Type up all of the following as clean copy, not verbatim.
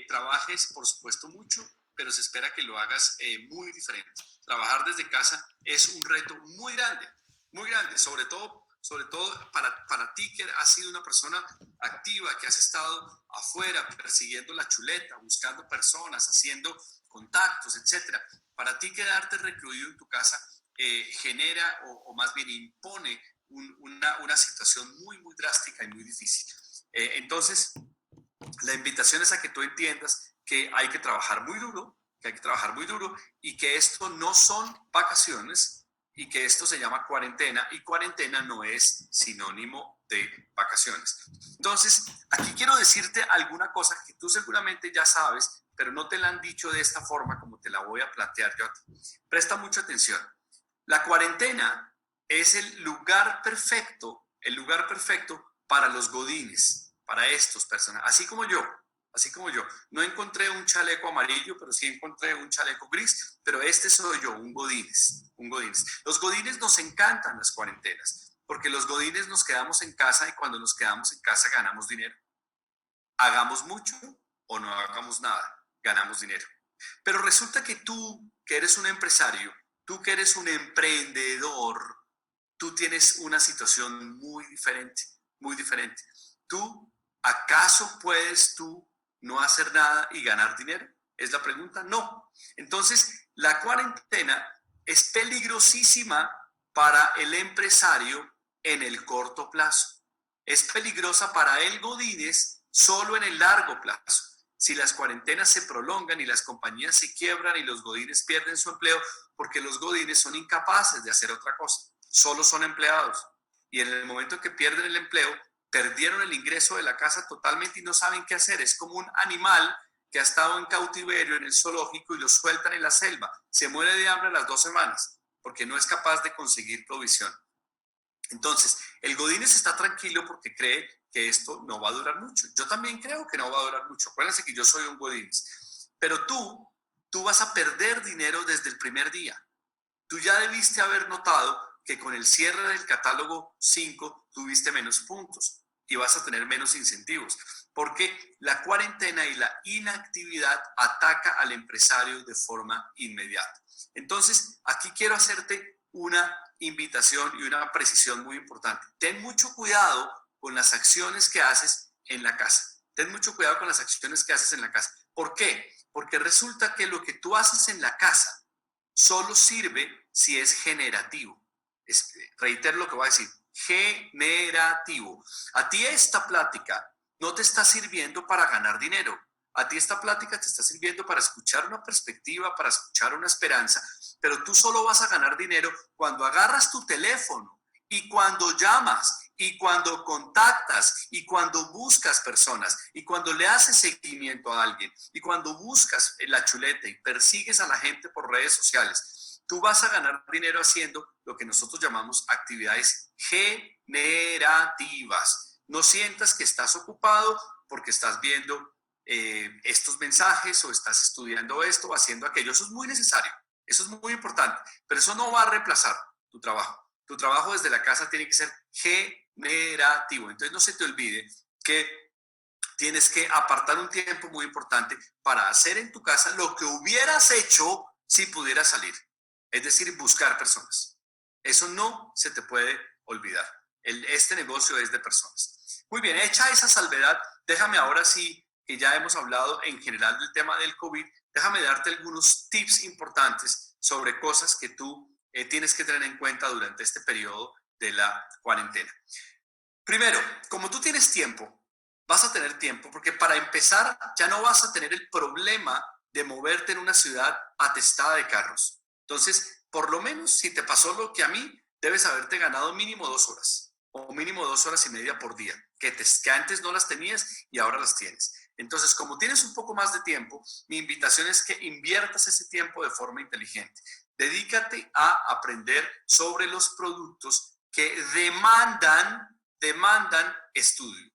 trabajes, por supuesto, mucho, pero se espera que lo hagas muy diferente. Trabajar desde casa es un reto muy grande, sobre todo para ti que has sido una persona activa, que has estado afuera persiguiendo la chuleta, buscando personas, haciendo contactos, etcétera. Para ti quedarte recluido en tu casa genera o más bien impone una situación muy drástica y muy difícil. Entonces, la invitación es a que tú entiendas que hay que trabajar muy duro, y que esto no son vacaciones y que esto se llama cuarentena, y cuarentena no es sinónimo de vacaciones. Entonces, aquí quiero decirte alguna cosa que tú seguramente ya sabes, pero no te la han dicho de esta forma como te la voy a plantear yo a ti. Presta mucha atención. La cuarentena es el lugar perfecto para los godines, para estos personajes, así como yo. No encontré un chaleco amarillo, pero sí encontré un chaleco gris, pero este soy yo, un godines. Los godines nos encantan las cuarentenas, porque los godines nos quedamos en casa y cuando nos quedamos en casa ganamos dinero. Hagamos mucho o no hagamos nada, ganamos dinero. Pero resulta que tú, que eres un empresario, tú que eres un emprendedor, tú tienes una situación muy diferente, muy diferente. ¿Acaso puedes tú no hacer nada y ganar dinero? ¿Es la pregunta? No. Entonces, la cuarentena es peligrosísima para el empresario en el corto plazo. Es peligrosa para el godínez solo en el largo plazo. Si las cuarentenas se prolongan y las compañías se quiebran y los godines pierden su empleo, porque los godines son incapaces de hacer otra cosa, solo son empleados. Y en el momento que pierden el empleo, perdieron el ingreso de la casa totalmente y no saben qué hacer. Es como un animal que ha estado en cautiverio en el zoológico y lo sueltan en la selva. Se muere de hambre a las 2 semanas porque no es capaz de conseguir provisión. Entonces, el godínez está tranquilo porque cree que esto no va a durar mucho. Yo también creo que no va a durar mucho. Acuérdense que yo soy un godínez. Pero tú vas a perder dinero desde el primer día. Tú ya debiste haber notado que con el cierre del catálogo 5 tuviste menos puntos y vas a tener menos incentivos, porque la cuarentena y la inactividad ataca al empresario de forma inmediata. Entonces, aquí quiero hacerte una invitación y una precisión muy importante. Ten mucho cuidado con las acciones que haces en la casa. Ten mucho cuidado con las acciones que haces en la casa. ¿Por qué? Porque resulta que lo que tú haces en la casa solo sirve si es generativo. Reitero lo que voy a decir, generativo. A ti esta plática no te está sirviendo para ganar dinero. A ti esta plática te está sirviendo para escuchar una perspectiva, para escuchar una esperanza, pero tú solo vas a ganar dinero cuando agarras tu teléfono y cuando llamas y cuando contactas y cuando buscas personas y cuando le haces seguimiento a alguien y cuando buscas la chuleta y persigues a la gente por redes sociales. Tú vas a ganar dinero haciendo lo que nosotros llamamos actividades generativas. No sientas que estás ocupado porque estás viendo estos mensajes o estás estudiando esto o haciendo aquello. Eso es muy necesario, eso es muy importante, pero eso no va a reemplazar tu trabajo. Tu trabajo desde la casa tiene que ser generativo. Entonces no se te olvide que tienes que apartar un tiempo muy importante para hacer en tu casa lo que hubieras hecho si pudieras salir. Es decir, buscar personas. Eso no se te puede olvidar. Este negocio es de personas. Muy bien, hecha esa salvedad, déjame ahora sí, que ya hemos hablado en general del tema del COVID, déjame darte algunos tips importantes sobre cosas que tú tienes que tener en cuenta durante este periodo de la cuarentena. Primero, como tú tienes tiempo, vas a tener tiempo, porque para empezar ya no vas a tener el problema de moverte en una ciudad atestada de carros. Entonces, por lo menos, si te pasó lo que a mí, debes haberte ganado mínimo 2 horas o mínimo 2 horas y media por día, que antes no las tenías y ahora las tienes. Entonces, como tienes un poco más de tiempo, mi invitación es que inviertas ese tiempo de forma inteligente. Dedícate a aprender sobre los productos que demandan estudio.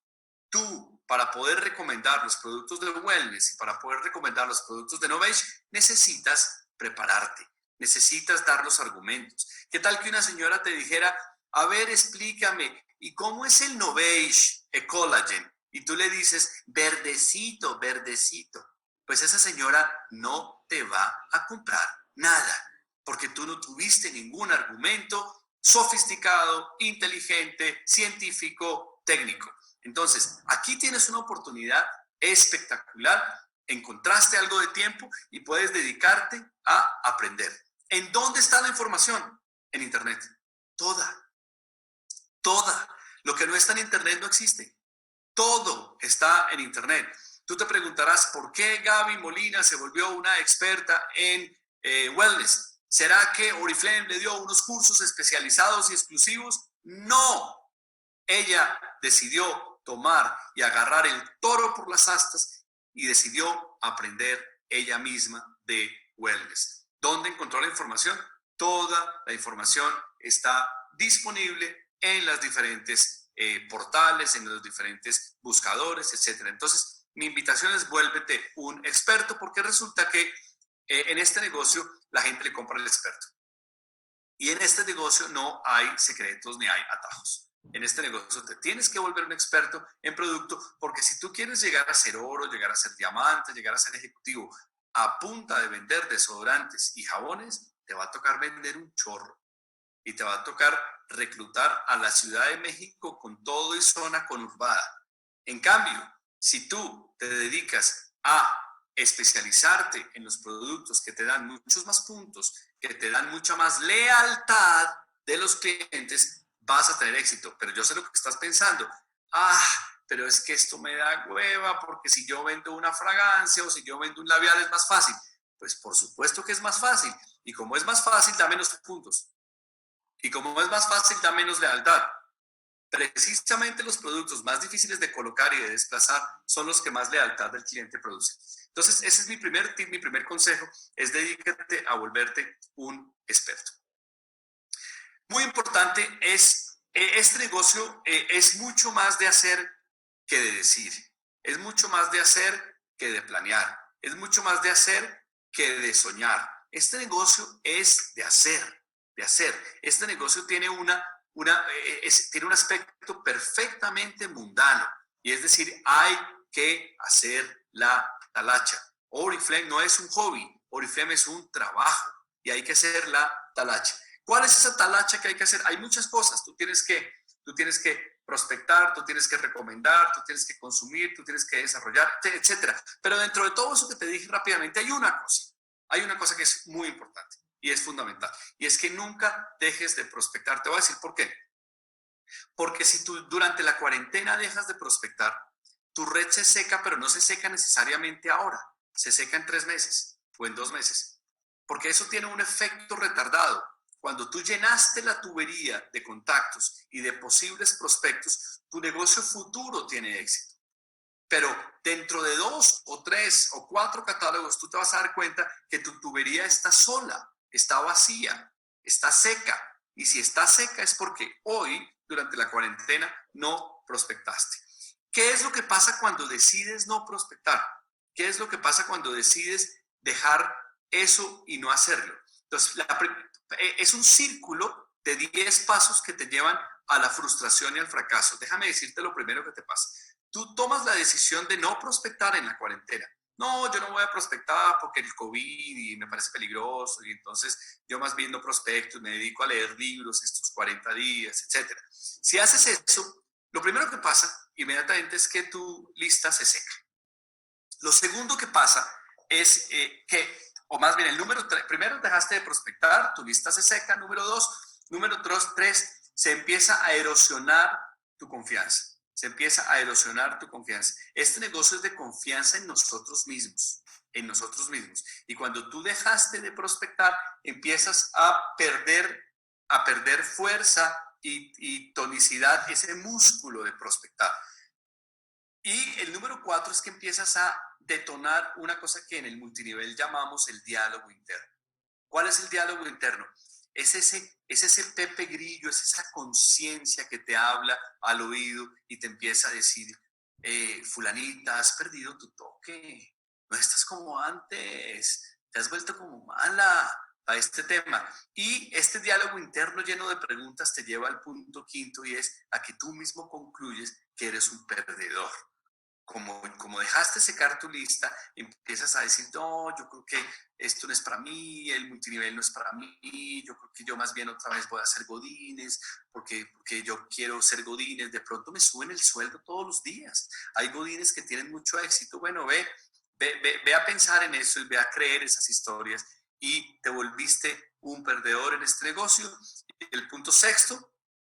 Tú, para poder recomendar los productos de wellness y para poder recomendar los productos de Novage, necesitas prepararte, necesitas dar los argumentos. ¿Qué tal que una señora te dijera, a ver, explícame, ¿y cómo es el Novage Ecolagen? Y tú le dices, verdecito, verdecito. pues esa señora no te va a comprar nada, porque tú no tuviste ningún argumento sofisticado, inteligente, científico, técnico. Entonces, aquí tienes una oportunidad espectacular, encontraste algo de tiempo y puedes dedicarte a aprender. ¿En dónde está la información? En Internet. Toda, toda. Lo que no está en Internet no existe. Todo está en Internet. Tú te preguntarás, ¿por qué Gaby Molina se volvió una experta en wellness? ¿Será que Oriflame le dio unos cursos especializados y exclusivos? No. Ella decidió tomar y agarrar el toro por las astas y decidió aprender ella misma de wellness. ¿Dónde encontró la información? Toda la información está disponible en las diferentes portales, en los diferentes buscadores, etcétera. Entonces, mi invitación es vuélvete un experto, porque resulta que en este negocio la gente le compra al experto. Y en este negocio no hay secretos ni hay atajos. En este negocio te tienes que volver un experto en producto, porque si tú quieres llegar a ser oro, llegar a ser diamante, llegar a ser ejecutivo a punta de vender desodorantes y jabones, te va a tocar vender un chorro y te va a tocar reclutar a la Ciudad de México con todo y zona conurbada. En cambio, si tú te dedicas a especializarte en los productos que te dan muchos más puntos, que te dan mucha más lealtad de los clientes, vas a tener éxito. Pero yo sé lo que estás pensando. Pero es que esto me da hueva, porque si yo vendo una fragancia o si yo vendo un labial es más fácil. Pues por supuesto que es más fácil. Y como es más fácil, da menos puntos. Y como es más fácil, da menos lealtad. Precisamente los productos más difíciles de colocar y de desplazar son los que más lealtad del cliente producen. Entonces, ese es mi primer tip, mi primer consejo, es dedícate a volverte un experto. Muy importante es, este negocio es mucho más de hacer que de decir, es mucho más de hacer que de planear, es mucho más de hacer que de soñar. Este negocio es de hacer, de hacer. Este negocio tiene tiene un aspecto perfectamente mundano, y es decir, hay que hacer la talacha. Oriflame no es un hobby, Oriflame es un trabajo y hay que hacer la talacha. ¿Cuál es esa talacha que hay que hacer? Hay muchas cosas. Tú tienes que prospectar, tú tienes que recomendar, tú tienes que consumir, tú tienes que desarrollar, etcétera. Pero dentro de todo eso que te dije rápidamente, hay una cosa que es muy importante y es fundamental, y es que nunca dejes de prospectar. Te voy a decir por qué. Porque si tú durante la cuarentena dejas de prospectar, tu red se seca, pero no se seca necesariamente ahora, se seca en 3 meses o en 2 meses, porque eso tiene un efecto retardado. Cuando tú llenaste la tubería de contactos y de posibles prospectos, tu negocio futuro tiene éxito. Pero dentro de 2 o 3 o 4 catálogos, tú te vas a dar cuenta que tu tubería está sola, está vacía, está seca. Y si está seca es porque hoy, durante la cuarentena, no prospectaste. ¿Qué es lo que pasa cuando decides no prospectar? ¿Qué es lo que pasa cuando decides dejar eso y no hacerlo? Entonces, es un círculo de 10 pasos que te llevan a la frustración y al fracaso. Déjame decirte lo primero que te pasa. Tú tomas la decisión de no prospectar en la cuarentena. No, yo no voy a prospectar porque el COVID y me parece peligroso, y entonces yo más bien no prospecto, me dedico a leer libros estos 40 días, etcétera. Si haces eso, lo primero que pasa inmediatamente es que tu lista se seca. Lo segundo que pasa es o más bien el número 3, primero dejaste de prospectar, tu lista se seca. Número 2, número 3, se empieza a erosionar tu confianza. Se empieza a erosionar tu confianza. Este negocio es de confianza en nosotros mismos, en nosotros mismos. Y cuando tú dejaste de prospectar, empiezas a perder fuerza y tonicidad, ese músculo de prospectar. Y el número 4 es que empiezas a detonar una cosa que en el multinivel llamamos el diálogo interno. ¿Cuál es el diálogo interno? Es ese Pepe Grillo, es esa conciencia que te habla al oído y te empieza a decir, fulanita, has perdido tu toque, no estás como antes, te has vuelto como mala a este tema. Y este diálogo interno lleno de preguntas te lleva al punto quinto, y es a que tú mismo concluyes que eres un perdedor. como dejaste secar tu lista, empiezas a decir, no, yo creo que esto no es para mí, el multinivel no es para mí, yo creo que yo más bien otra vez voy a hacer godines, porque yo quiero ser godines, de pronto me suben el sueldo todos los días. Hay godines que tienen mucho éxito. Bueno, ve a pensar en eso y ve a creer esas historias y te volviste un perdedor en este negocio. El punto sexto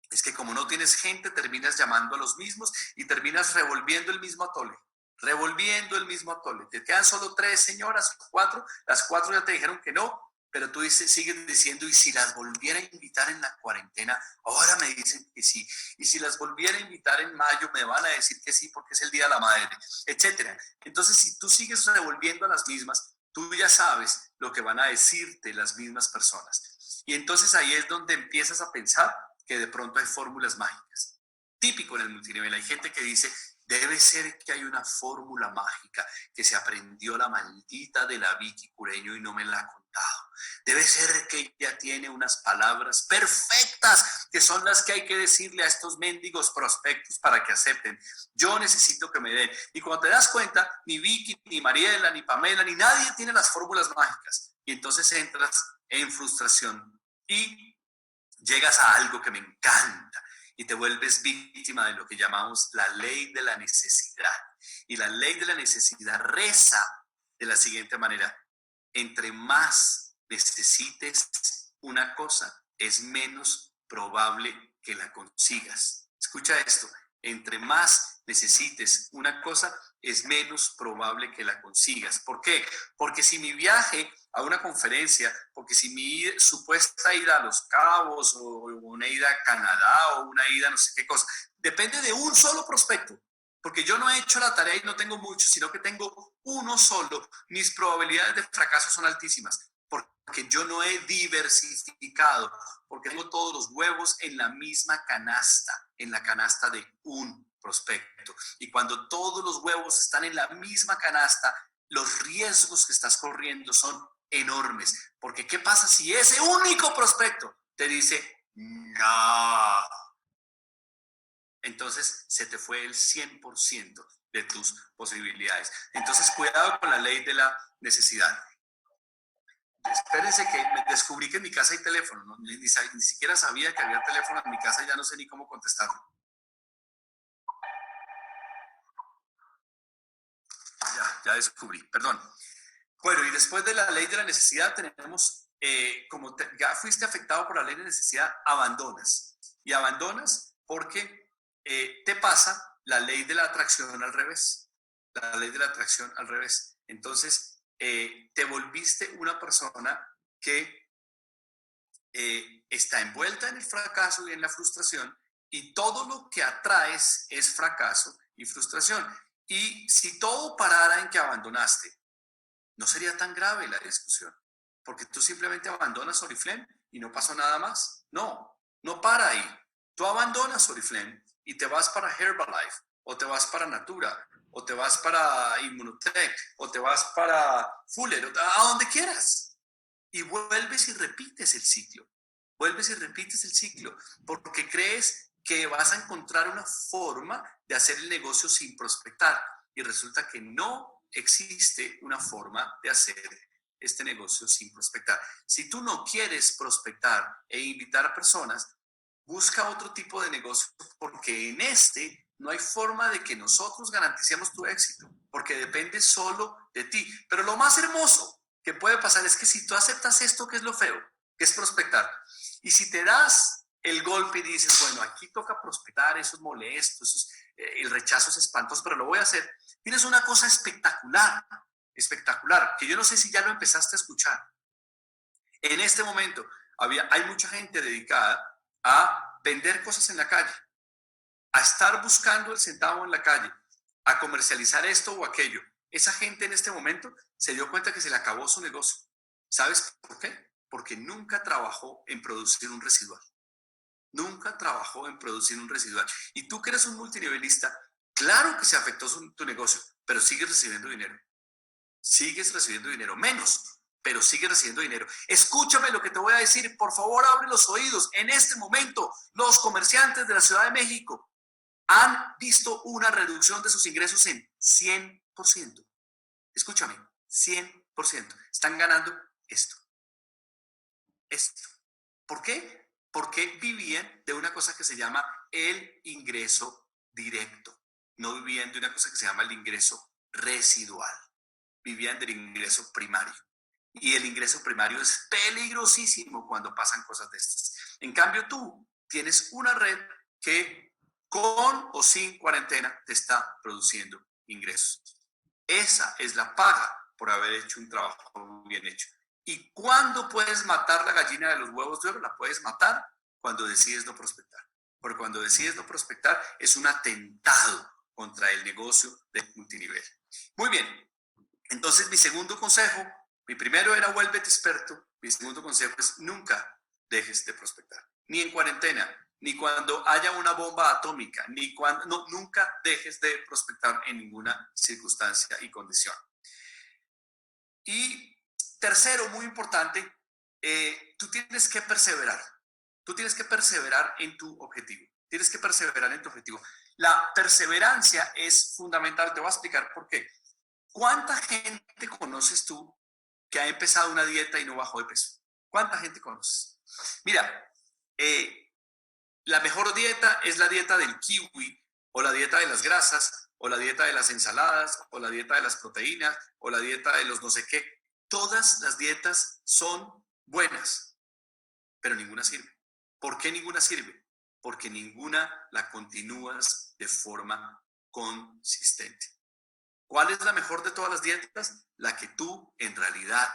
es que como no tienes gente, terminas llamando a los mismos y terminas revolviendo el mismo atole. Revolviendo el mismo atole. Te quedan solo 3 señoras, 4, las 4 ya te dijeron que no, pero tú sigues diciendo, y si las volviera a invitar en la cuarentena, ahora me dicen que sí. Y si las volviera a invitar en mayo, me van a decir que sí porque es el Día de la Madre, etcétera. Entonces, si tú sigues revolviendo a las mismas, tú ya sabes lo que van a decirte las mismas personas. Y entonces ahí es donde empiezas a pensar que de pronto hay fórmulas mágicas. Típico en el multinivel, hay gente que dice, debe ser que hay una fórmula mágica que se aprendió la maldita de la Vicky Cureño y no me la ha contado. Debe ser que ella tiene unas palabras perfectas que son las que hay que decirle a estos mendigos prospectos para que acepten. Yo necesito que me den. Y cuando te das cuenta, ni Vicky, ni Mariela, ni Pamela, ni nadie tiene las fórmulas mágicas. Y entonces entras en frustración y llegas a algo que me encanta y te vuelves víctima de lo que llamamos la ley de la necesidad. Y la ley de la necesidad reza de la siguiente manera: entre más necesites una cosa, es menos probable que la consigas. Escucha esto: entre más necesites una cosa, es menos probable que la consigas. ¿Por qué? Porque si mi viaje a una conferencia, porque si mi supuesta ida a Los Cabos o una ida a Canadá o una ida a no sé qué cosa, depende de un solo prospecto, porque yo no he hecho la tarea y no tengo mucho, sino que tengo uno solo, mis probabilidades de fracaso son altísimas, porque yo no he diversificado, porque tengo todos los huevos en la misma canasta, en la canasta de un prospecto. Y cuando todos los huevos están en la misma canasta, los riesgos que estás corriendo son enormes. Porque ¿qué pasa si ese único prospecto te dice no? Entonces se te fue el 100% de tus posibilidades. Entonces cuidado con la ley de la necesidad. Espérense que me descubrí que en mi casa hay teléfono, ¿no? Ni siquiera sabía que había teléfono en mi casa, ya no sé ni cómo contestarlo. Ya descubrí, perdón. Bueno, y después de la ley de la necesidad tenemos, ya fuiste afectado por la ley de necesidad, abandonas. Y abandonas porque te pasa la ley de la atracción al revés. La ley de la atracción al revés. Entonces, te volviste una persona que está envuelta en el fracaso y en la frustración, y todo lo que atraes es fracaso y frustración. Y si todo parara en que abandonaste, no sería tan grave la discusión, porque tú simplemente abandonas Oriflame y no pasó nada más. No, no para ahí. Tú abandonas Oriflame y te vas para Herbalife, o te vas para Natura, o te vas para Immunotech, o te vas para Fuller, a donde quieras. Y vuelves y repites el ciclo. Vuelves y repites el ciclo, porque crees que vas a encontrar una forma de hacer el negocio sin prospectar. Y resulta que no existe una forma de hacer este negocio sin prospectar. Si tú no quieres prospectar e invitar a personas, busca otro tipo de negocio, porque en este no hay forma de que nosotros garanticemos tu éxito, porque depende solo de ti. Pero lo más hermoso que puede pasar es que si tú aceptas esto, que es lo feo, que es prospectar, y si te das el golpe y dices, bueno, aquí toca prospectar, eso es molesto, el rechazo es espantoso, pero lo voy a hacer, tienes una cosa espectacular, espectacular, que yo no sé si ya lo empezaste a escuchar. En este momento hay mucha gente dedicada a vender cosas en la calle, a estar buscando el centavo en la calle, a comercializar esto o aquello. Esa gente en este momento se dio cuenta que se le acabó su negocio. ¿Sabes por qué? Porque nunca trabajó en producir un residual. Nunca trabajó en producir un residual. Y tú que eres un multinivelista, claro que se afectó tu negocio, pero sigues recibiendo dinero. Sigues recibiendo dinero, menos, pero sigues recibiendo dinero. Escúchame lo que te voy a decir, por favor, abre los oídos. En este momento, los comerciantes de la Ciudad de México, han visto una reducción de sus ingresos en 100%. Escúchame, 100%. Están ganando esto. ¿Por qué? Porque vivían de una cosa que se llama el ingreso directo. No vivían de una cosa que se llama el ingreso residual. Vivían del ingreso primario. Y el ingreso primario es peligrosísimo cuando pasan cosas de estas. En cambio, tú tienes una red que con o sin cuarentena te está produciendo ingresos. Esa es la paga por haber hecho un trabajo bien hecho. ¿Y cuándo puedes matar la gallina de los huevos de oro? La puedes matar cuando decides no prospectar. Porque cuando decides no prospectar es un atentado contra el negocio de multinivel. Muy bien. Entonces, mi segundo consejo, mi primero era vuélvete experto. Mi segundo consejo es nunca dejes de prospectar. Ni en cuarentena, ni cuando haya una bomba atómica, ni cuando, no, nunca dejes de prospectar en ninguna circunstancia y condición. Y tercero, muy importante, tú tienes que perseverar. Tú tienes que perseverar en tu objetivo. Tienes que perseverar en tu objetivo. La perseverancia es fundamental. Te voy a explicar por qué. ¿Cuánta gente conoces tú que ha empezado una dieta y no bajó de peso? ¿Cuánta gente conoces? Mira, la mejor dieta es la dieta del kiwi, o la dieta de las grasas, o la dieta de las ensaladas, o la dieta de las proteínas, o la dieta de los no sé qué. Todas las dietas son buenas, pero ninguna sirve. ¿Por qué ninguna sirve? Porque ninguna la continúas de forma consistente. ¿Cuál es la mejor de todas las dietas? La que tú en realidad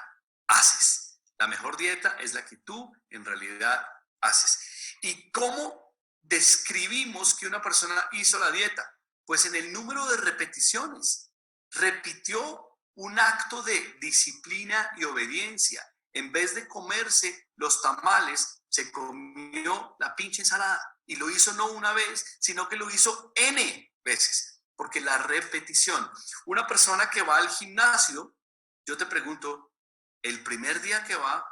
haces. La mejor dieta es la que tú en realidad haces. ¿Y cómo describimos que una persona hizo la dieta? Pues en el número de repeticiones. Repitió un acto de disciplina y obediencia. En vez de comerse los tamales, se comió la pinche ensalada. Y lo hizo no una vez, sino que lo hizo N veces. Porque la repetición. Una persona que va al gimnasio, yo te pregunto, el primer día que va,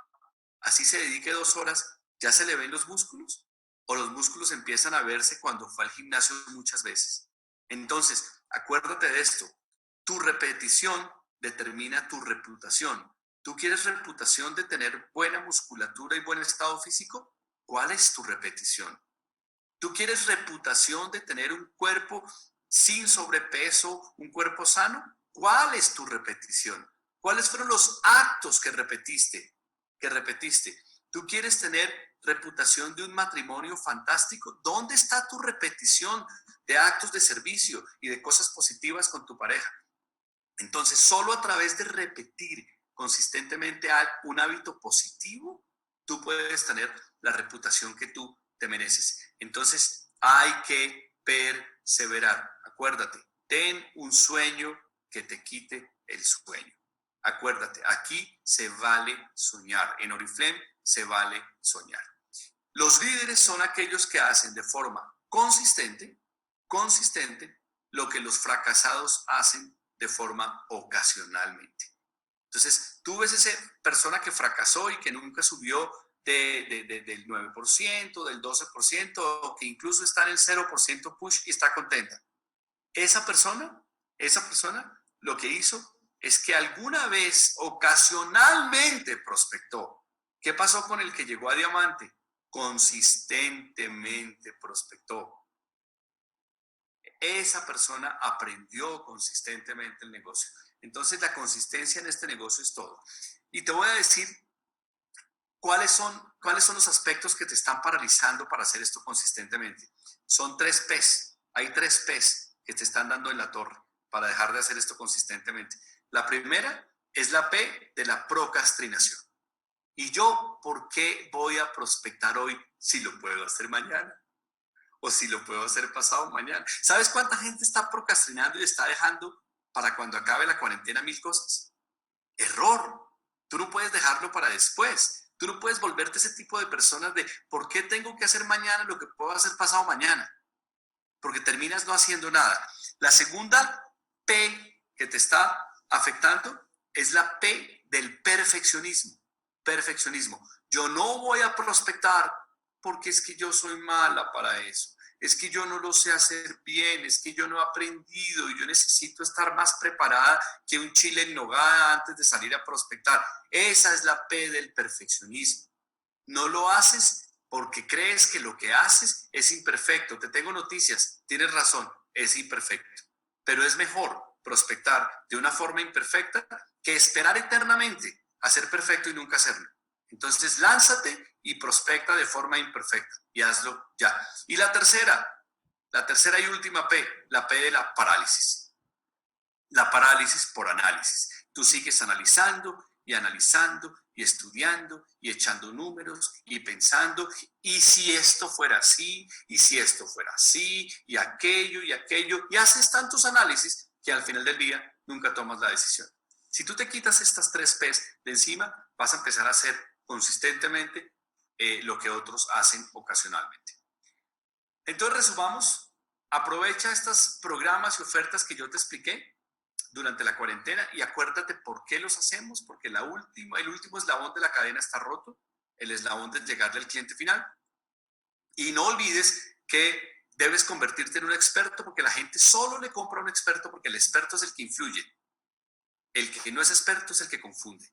así se dedique 2 horas, ¿ya se le ven los músculos? ¿O los músculos empiezan a verse cuando fue al gimnasio muchas veces? Entonces, acuérdate de esto. Tu repetición determina tu reputación. ¿Tú quieres reputación de tener buena musculatura y buen estado físico? ¿Cuál es tu repetición? ¿Tú quieres reputación de tener un cuerpo sin sobrepeso, un cuerpo sano? ¿Cuál es tu repetición? ¿Cuáles fueron los actos que repetiste? ¿Tú quieres tener reputación de un matrimonio fantástico? ¿Dónde está tu repetición de actos de servicio y de cosas positivas con tu pareja? Entonces, solo a través de repetir consistentemente un hábito positivo, tú puedes tener la reputación que tú te mereces. Entonces, hay que perseverar. Acuérdate, ten un sueño que te quite el sueño. Acuérdate, aquí se vale soñar. En Oriflame se vale soñar. Los líderes son aquellos que hacen de forma consistente, lo que los fracasados hacen de forma ocasionalmente. Entonces, tú ves esa persona que fracasó y que nunca subió del 9%, del 12%, o que incluso está en el 0% push y está contenta. Esa persona, lo que hizo es que alguna vez ocasionalmente prospectó. ¿Qué pasó con el que llegó a diamante? Consistentemente prospectó. Esa persona aprendió consistentemente el negocio. Entonces, la consistencia en este negocio es todo. Y te voy a decir cuáles son los aspectos que te están paralizando para hacer esto consistentemente. Son 3 P's. Hay 3 P's que te están dando en la torre para dejar de hacer esto consistentemente. La primera es la P de la procrastinación. ¿Y yo por qué voy a prospectar hoy si lo puedo hacer mañana? O si lo puedo hacer pasado mañana. ¿Sabes cuánta gente está procrastinando y está dejando para cuando acabe la cuarentena 1000 cosas? Error. Tú no puedes dejarlo para después. Tú no puedes volverte ese tipo de personas de ¿por qué tengo que hacer mañana lo que puedo hacer pasado mañana? Porque terminas no haciendo nada. La segunda P que te está afectando es la P del perfeccionismo. Perfeccionismo. Yo no voy a prospectar porque es que yo soy mala para eso. es que yo no lo sé hacer bien, es que yo no he aprendido y yo necesito estar más preparada que un chile en nogada antes de salir a prospectar. Esa es la P del perfeccionismo. No lo haces porque crees que lo que haces es imperfecto. Te tengo noticias, tienes razón, es imperfecto. Pero es mejor prospectar de una forma imperfecta que esperar eternamente a ser perfecto y nunca hacerlo. Entonces lánzate y prospecta de forma imperfecta y hazlo ya. Y la tercera y última P, la P de la parálisis. La parálisis por análisis. Tú sigues analizando y analizando y estudiando y echando números y pensando, y si esto fuera así, y si esto fuera así, y aquello, y haces tantos análisis que al final del día nunca tomas la decisión. Si tú te quitas estas 3 P's de encima, vas a empezar a hacer consistentemente lo que otros hacen ocasionalmente. Entonces, resumamos, aprovecha estos programas y ofertas que yo te expliqué durante la cuarentena y acuérdate por qué los hacemos, porque el último eslabón de la cadena está roto, el eslabón de llegarle al cliente final. Y no olvides que debes convertirte en un experto, porque la gente solo le compra a un experto porque el experto es el que influye. El que no es experto es el que confunde.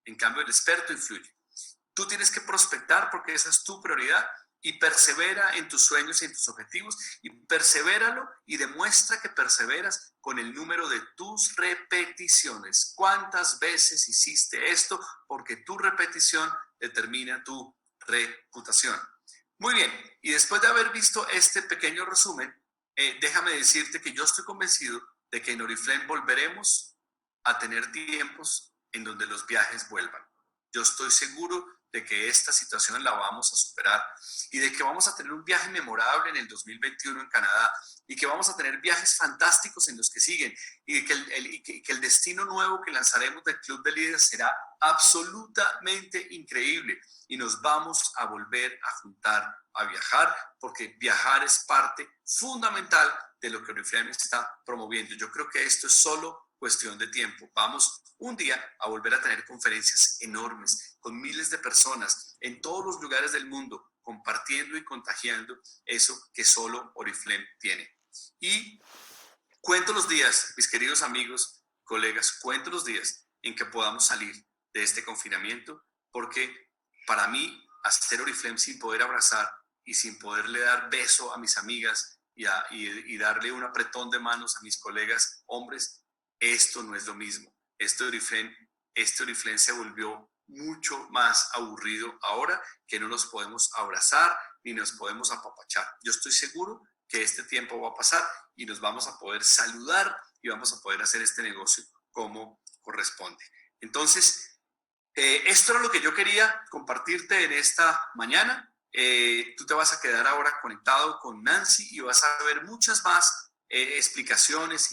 En cambio, el experto influye. Tú tienes que prospectar porque esa es tu prioridad y persevera en tus sueños y en tus objetivos y persevéralo y demuestra que perseveras con el número de tus repeticiones. ¿Cuántas veces hiciste esto? Porque tu repetición determina tu reputación. Muy bien, y después de haber visto este pequeño resumen, déjame decirte que yo estoy convencido de que en Oriflame volveremos a tener tiempos en donde los viajes vuelvan. Yo estoy seguro de que esta situación la vamos a superar y de que vamos a tener un viaje memorable en el 2021 en Canadá y que vamos a tener viajes fantásticos en los que siguen y que el destino nuevo que lanzaremos del Club de Líderes será absolutamente increíble y nos vamos a volver a juntar a viajar porque viajar es parte fundamental de lo que Oriflame está promoviendo. Yo creo que esto es solo cuestión de tiempo. Vamos un día a volver a tener conferencias enormes con miles de personas en todos los lugares del mundo compartiendo y contagiando eso que solo Oriflame tiene. Y cuento los días, mis queridos amigos, colegas, cuento los días en que podamos salir de este confinamiento porque para mí hacer Oriflame sin poder abrazar y sin poderle dar beso a mis amigas y darle un apretón de manos a mis colegas hombres, esto no es lo mismo. Este Oriflame se volvió mucho más aburrido ahora que no nos podemos abrazar ni nos podemos apapachar. Yo estoy seguro que este tiempo va a pasar y nos vamos a poder saludar y vamos a poder hacer este negocio como corresponde. Entonces, esto era lo que yo quería compartirte en esta mañana. Tú te vas a quedar ahora conectado con Nancy y vas a ver muchas más explicaciones